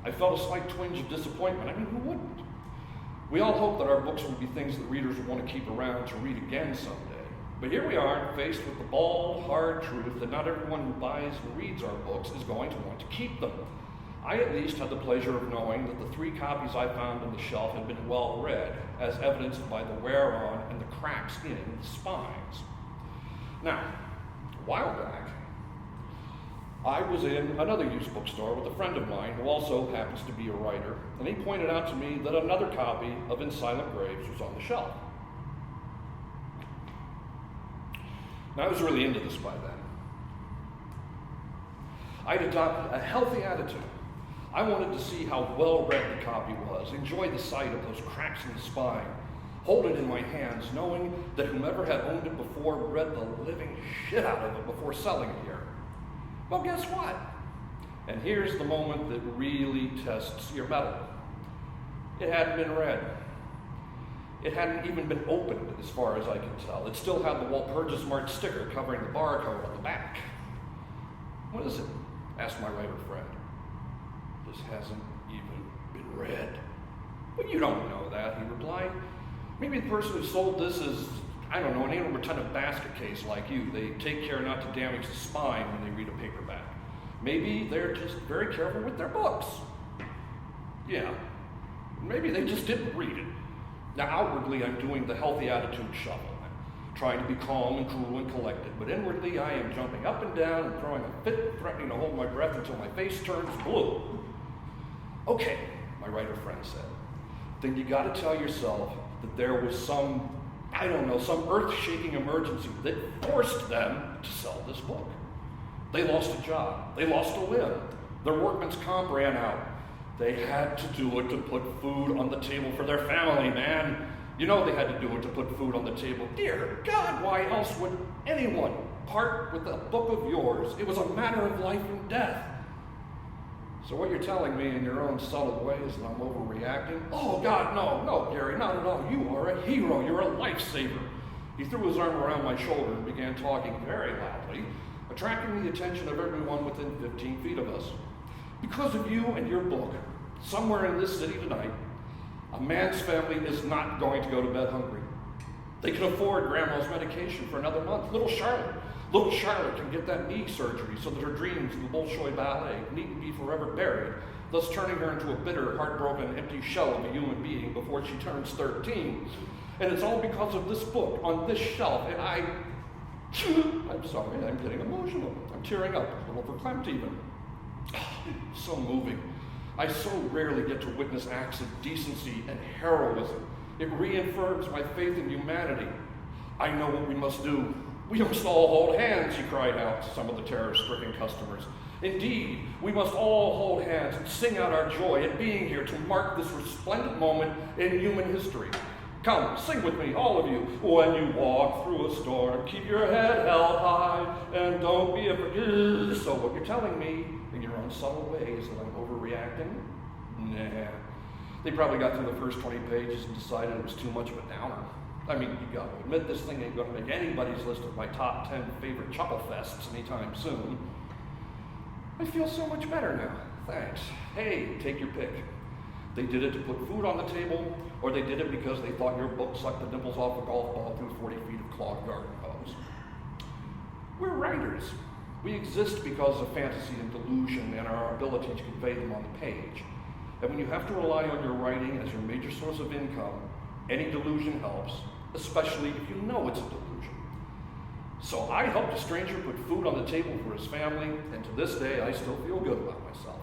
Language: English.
I felt a slight twinge of disappointment. I mean, who wouldn't? We all hope that our books would be things that readers would want to keep around to read again someday. But here we are, faced with the bald, hard truth that not everyone who buys and reads our books is going to want to keep them. I at least had the pleasure of knowing that the 3 copies I found on the shelf had been well read, as evidenced by the wear on and the cracks in the spines. Now, a while back, I was in another used bookstore with a friend of mine who also happens to be a writer, and he pointed out to me that another copy of In Silent Graves was on the shelf. Now, I was really into this by then. I'd adopted a healthy attitude. I wanted to see how well read the copy was, enjoy the sight of those cracks in the spine, hold it in my hands, knowing that whomever had owned it before read the living shit out of it before selling it here. Well, guess what? And here's the moment that really tests your mettle. It hadn't been read. It hadn't even been opened, as far as I can tell. It still had the Walpurgis Mart sticker covering the barcode on the back. What is it? Asked my writer friend. This hasn't even been read. Well, you don't know that, he replied. Maybe the person who sold this is, I don't know, an animal retentive basket case like you. They take care not to damage the spine when they read a paperback. Maybe they're just very careful with their books. Yeah, maybe they just didn't read it. Now, outwardly, I'm doing the healthy attitude shuffle. I'm trying to be calm and cool and collected, but inwardly, I am jumping up and down and throwing a fit, threatening to hold my breath until my face turns blue. Okay, my writer friend said, then you gotta tell yourself that there was some earth-shaking emergency that forced them to sell this book. They lost a job, they lost a limb, their workman's comp ran out. They had to do it to put food on the table for their family, man. You know they had to do it to put food on the table. Dear God, why else would anyone part with a book of yours? It was a matter of life and death. So what you're telling me in your own subtle way is that I'm overreacting? Oh God, no, Gary, not at all. You are a hero, you're a lifesaver. He threw his arm around my shoulder and began talking very loudly, attracting the attention of everyone within 15 feet of us. Because of you and your book, somewhere in this city tonight, a man's family is not going to go to bed hungry. They can afford grandma's medication for another month. Little Charlotte can get that knee surgery so that her dreams of the Bolshoi Ballet needn't be forever buried, thus turning her into a bitter, heartbroken, empty shell of a human being before she turns 13. And it's all because of this book on this shelf, and I'm sorry, I'm getting emotional. I'm tearing up, a little verklempt even. So moving. I so rarely get to witness acts of decency and heroism. It reaffirms my faith in humanity. I know what we must do. We must all hold hands, he cried out to some of the terror-stricken customers. Indeed, we must all hold hands and sing out our joy at being here to mark this resplendent moment in human history. Come, sing with me, all of you. When you walk through a storm, keep your head held high and don't be afraid. So what you're telling me, in your own subtle way, is that I'm overreacting? Nah. They probably got through the first 20 pages and decided it was too much of a downer. I mean, you gotta admit, this thing ain't gonna make anybody's list of my top 10 favorite chuckle fests anytime soon. I feel so much better now, thanks. Hey, take your pick. They did it to put food on the table, or they did it because they thought your book sucked the nipples off a golf ball through 40 feet of clogged garden hose. We're writers. We exist because of fantasy and delusion and our ability to convey them on the page. And when you have to rely on your writing as your major source of income, any delusion helps, especially if you know it's a delusion. So I helped a stranger put food on the table for his family, and to this day I still feel good about myself.